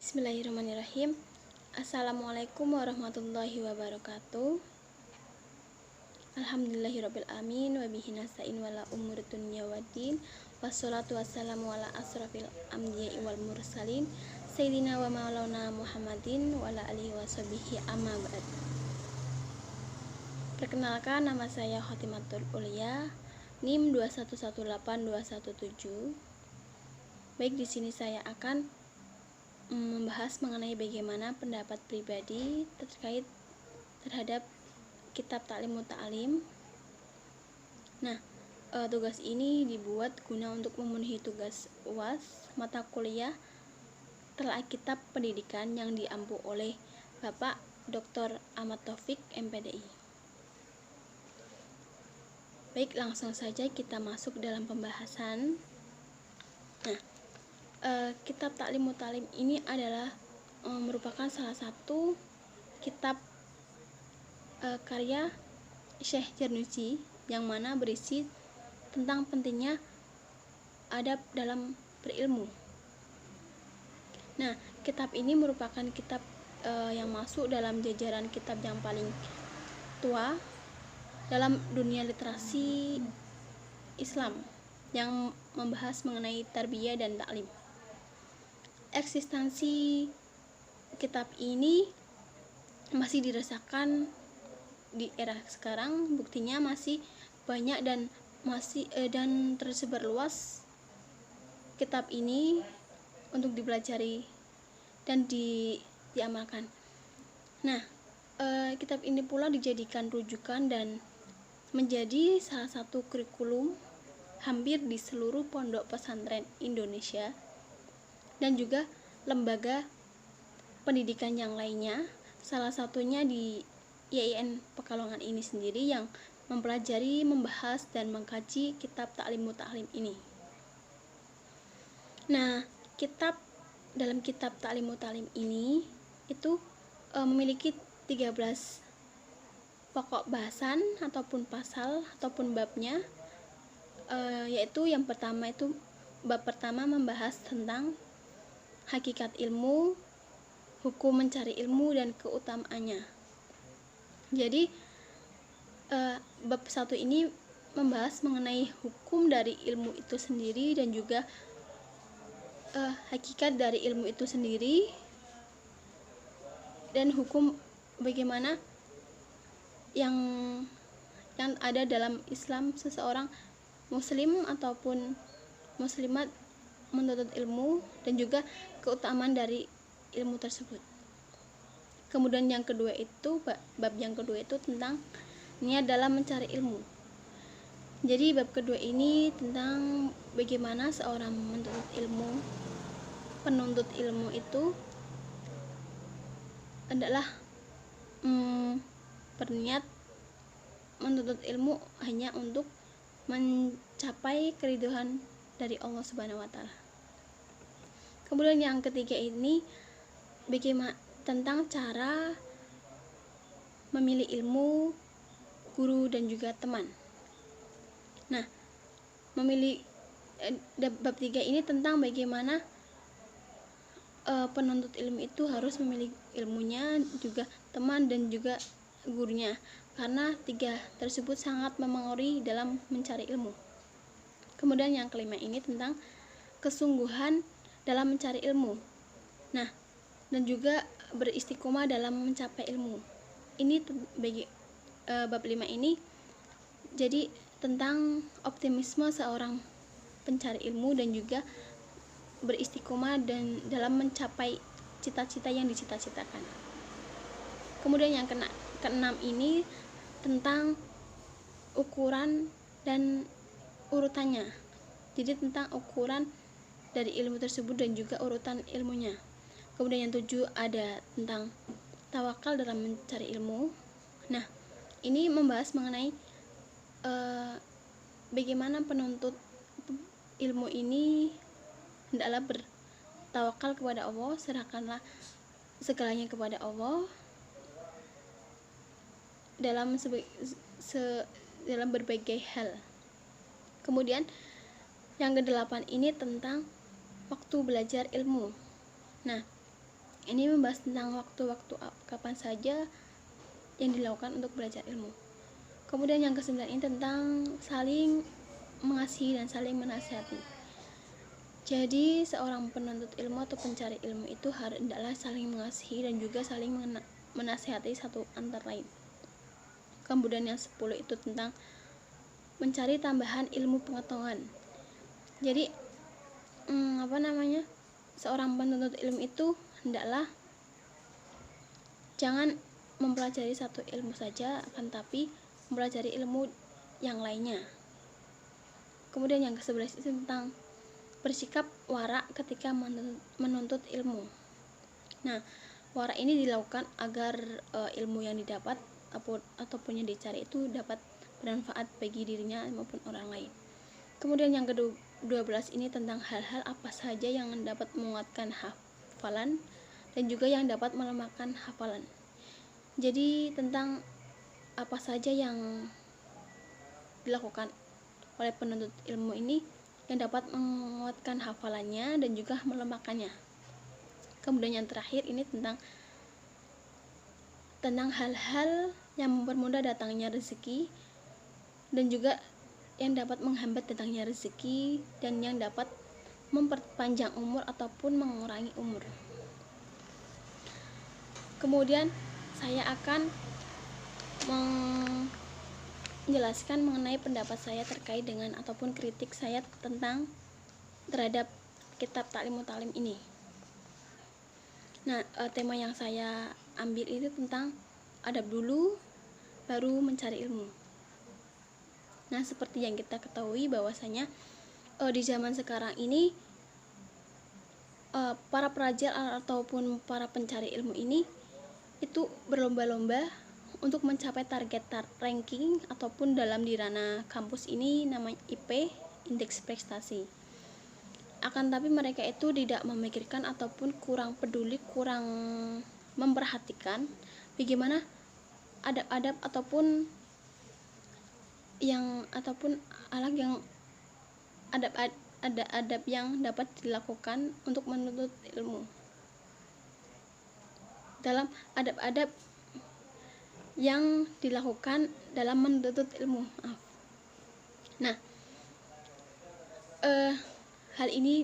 Bismillahirrahmanirrahim. Assalamualaikum warahmatullahi wabarakatuh. Alhamdulillahirabbil alamin wa bihi nasta'in wala umuri dunya waddin. Wassalatu wassalamu ala asrafil anbiya'i wal mursalin sayyidina wa maulana Muhammadin wa ala alihi washabihi amma ba'd. Perkenalkan, nama saya Khotimatul Ulia, NIM 2118217. Baik, di sini saya akan membahas mengenai bagaimana pendapat pribadi terkait terhadap kitab Ta'lim Muta'alim. Nah, tugas ini dibuat guna untuk memenuhi tugas UAS mata kuliah telah kitab pendidikan yang diampu oleh Bapak Dr. Ahmad Taufik MPDI. Baik, langsung saja kita masuk dalam pembahasan. Nah, kitab Ta'lim Muta'alim ini adalah merupakan salah satu kitab karya Syekh Jarnuji yang mana berisi tentang pentingnya adab dalam berilmu. Nah, kitab ini merupakan kitab yang masuk dalam jajaran kitab yang paling tua dalam dunia literasi Islam yang membahas mengenai tarbiyah dan taklim. Eksistensi kitab ini masih dirasakan di era sekarang, buktinya masih banyak dan dan tersebar luas kitab ini untuk dipelajari dan diamalkan. Nah, kitab ini pula dijadikan rujukan dan menjadi salah satu kurikulum hampir di seluruh pondok pesantren Indonesia dan juga lembaga pendidikan yang lainnya, salah satunya di IAIN Pekalongan ini sendiri yang mempelajari, membahas, dan mengkaji kitab Ta'lim Muta'alim ini. Nah, dalam kitab Ta'lim Muta'alim ini itu memiliki 13 pokok bahasan ataupun pasal ataupun babnya, yaitu yang pertama itu bab pertama membahas tentang hakikat ilmu, hukum mencari ilmu dan keutamaannya. Jadi bab 1 ini membahas mengenai hukum dari ilmu itu sendiri dan juga hakikat dari ilmu itu sendiri dan hukum bagaimana yang ada dalam Islam seseorang muslim ataupun muslimat menuntut ilmu dan juga keutamaan dari ilmu tersebut. Kemudian yang kedua itu bab yang kedua itu tentang niat dalam mencari ilmu. Jadi bab kedua ini tentang bagaimana seorang penuntut ilmu itu adalah berniat menuntut ilmu hanya untuk mencapai keridhaan dari Allah Subhanahu wa taala. Kemudian yang ketiga ini bagaimana tentang cara memilih ilmu, guru dan juga teman. Nah, bab 3 ini tentang bagaimana penuntut ilmu itu harus memilih ilmunya, juga teman dan juga gurunya, karena 3 tersebut sangat memengaruhi dalam mencari ilmu. Kemudian yang kelima ini tentang kesungguhan dalam mencari ilmu. Nah, dan juga beristiqomah dalam mencapai ilmu. Ini bab 5 ini jadi tentang optimisme seorang pencari ilmu dan juga beristiqomah dan dalam mencapai cita-cita yang dicita-citakan. Kemudian yang keenam ini tentang ukuran dan urutannya. Jadi tentang ukuran dari ilmu tersebut dan juga urutan ilmunya. Kemudian yang 7 ada tentang tawakal dalam mencari ilmu. Nah, ini membahas mengenai bagaimana penuntut ilmu ini hendaklah bertawakal kepada Allah, serahkanlah segalanya kepada Allah dalam berbagai hal. Kemudian yang ke-8 ini tentang waktu belajar ilmu. Nah, Ini membahas tentang waktu-waktu kapan saja yang dilakukan untuk belajar ilmu. Kemudian yang ke-9 ini tentang saling mengasihi dan saling menasihati. Jadi seorang penuntut ilmu atau pencari ilmu itu hendaklah saling mengasihi dan juga saling menasihati satu antar lain. Kemudian yang 10 itu tentang mencari tambahan ilmu pengetahuan. Jadi seorang penuntut ilmu itu hendaklah jangan mempelajari satu ilmu saja, akan tapi mempelajari ilmu yang lainnya. Kemudian yang ke-11 itu tentang bersikap warak ketika menuntut ilmu. Nah, warak ini dilakukan agar ilmu yang didapat ataupun yang dicari itu dapat bermanfaat bagi dirinya maupun orang lain. Kemudian yang ke-12 ini tentang hal-hal apa saja yang dapat menguatkan hafalan dan juga yang dapat melemahkan hafalan. Jadi tentang apa saja yang dilakukan oleh penuntut ilmu ini yang dapat menguatkan hafalannya dan juga melemahkannya. Kemudian yang terakhir ini tentang hal-hal yang mempermudah datangnya rezeki dan juga yang dapat menghambat datangnya rezeki dan yang dapat memperpanjang umur ataupun mengurangi umur. Kemudian saya akan menjelaskan mengenai pendapat saya terkait dengan ataupun kritik saya terhadap kitab Ta'lim Muta'alim ini. Nah, tema yang saya ambil itu tentang adab dulu baru mencari ilmu. Nah, seperti yang kita ketahui bahwasanya di zaman sekarang ini para pelajar ataupun para pencari ilmu ini itu berlomba-lomba untuk mencapai target ranking ataupun dalam di ranah kampus ini namanya IP, indeks prestasi. Akan tapi mereka itu tidak memikirkan ataupun kurang peduli, kurang memperhatikan bagaimana adab-adab ataupun adab yang dapat dilakukan untuk menuntut ilmu. Dalam adab-adab yang dilakukan dalam menuntut ilmu. Nah, hal ini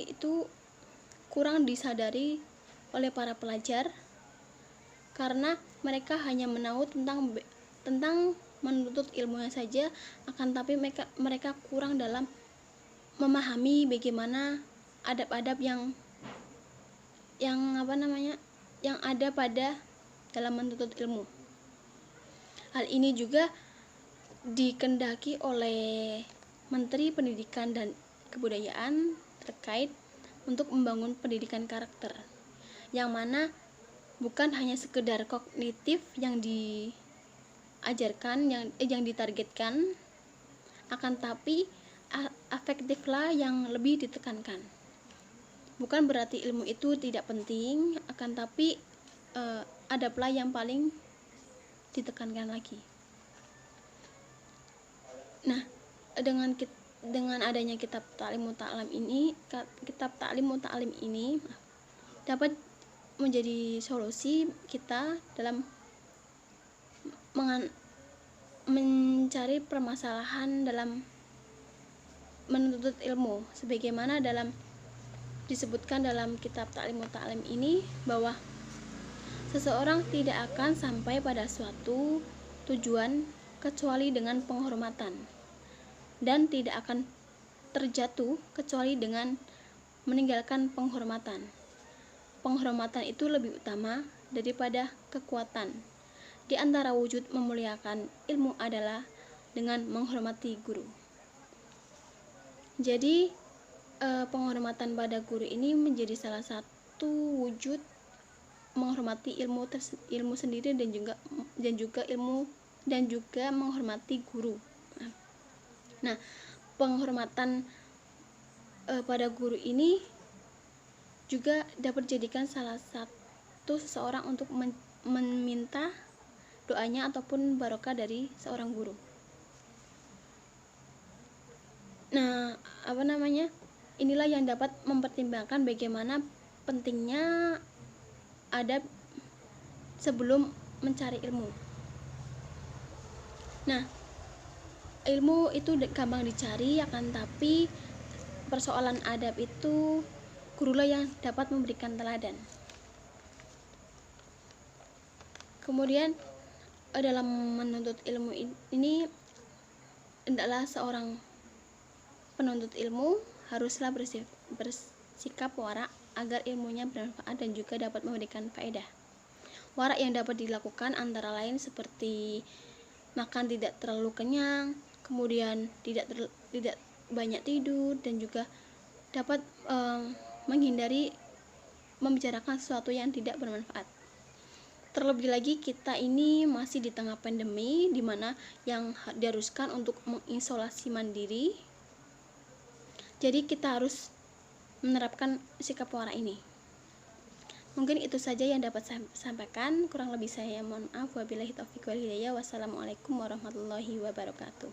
itu kurang disadari oleh para pelajar karena mereka hanya menahu tentang menuntut ilmunya saja, akan tapi mereka kurang dalam memahami bagaimana adab-adab yang ada pada dalam menuntut ilmu. Hal ini juga dikehendaki oleh Menteri Pendidikan dan Kebudayaan terkait untuk membangun pendidikan karakter, yang mana bukan hanya sekedar kognitif yang diajarkan, yang ditargetkan, akan tapi afektiflah yang lebih ditekankan. Bukan berarti ilmu itu tidak penting, akan tapi adablah yang paling ditekankan lagi. Nah, dengan adanya kitab Ta'lim Muta'alim ini dapat menjadi solusi kita dalam mencari permasalahan dalam menuntut ilmu, sebagaimana disebutkan dalam kitab Ta'lim Muta'alim ini bahwa seseorang tidak akan sampai pada suatu tujuan kecuali dengan penghormatan, dan tidak akan terjatuh kecuali dengan meninggalkan penghormatan. Penghormatan itu lebih utama daripada kekuatan. Di antara wujud memuliakan ilmu adalah dengan menghormati guru. Jadi penghormatan pada guru ini menjadi salah satu wujud menghormati ilmu sendiri dan juga menghormati guru. Nah, penghormatan pada guru ini juga dapat dijadikan salah satu seseorang untuk meminta doanya ataupun barokah dari seorang guru. Nah, inilah yang dapat mempertimbangkan bagaimana pentingnya adab sebelum mencari ilmu. Nah, ilmu itu gampang dicari, akan tapi persoalan adab itu gurulah yang dapat memberikan teladan. Kemudian dalam menuntut ilmu ini, hendaklah seorang penuntut ilmu haruslah bersikap warak agar ilmunya bermanfaat dan juga dapat memberikan faedah. Warak yang dapat dilakukan antara lain seperti makan tidak terlalu kenyang, kemudian tidak banyak tidur, dan juga dapat menghindari membicarakan sesuatu yang tidak bermanfaat. Terlebih lagi kita ini masih di tengah pandemi, di mana yang diharuskan untuk mengisolasi mandiri. Jadi kita harus menerapkan sikap warak ini. Mungkin itu saja yang dapat saya sampaikan. Kurang lebih saya mohon maaf. Wabillahi taufiq wal hidayah. Wassalamualaikum warahmatullahi wabarakatuh.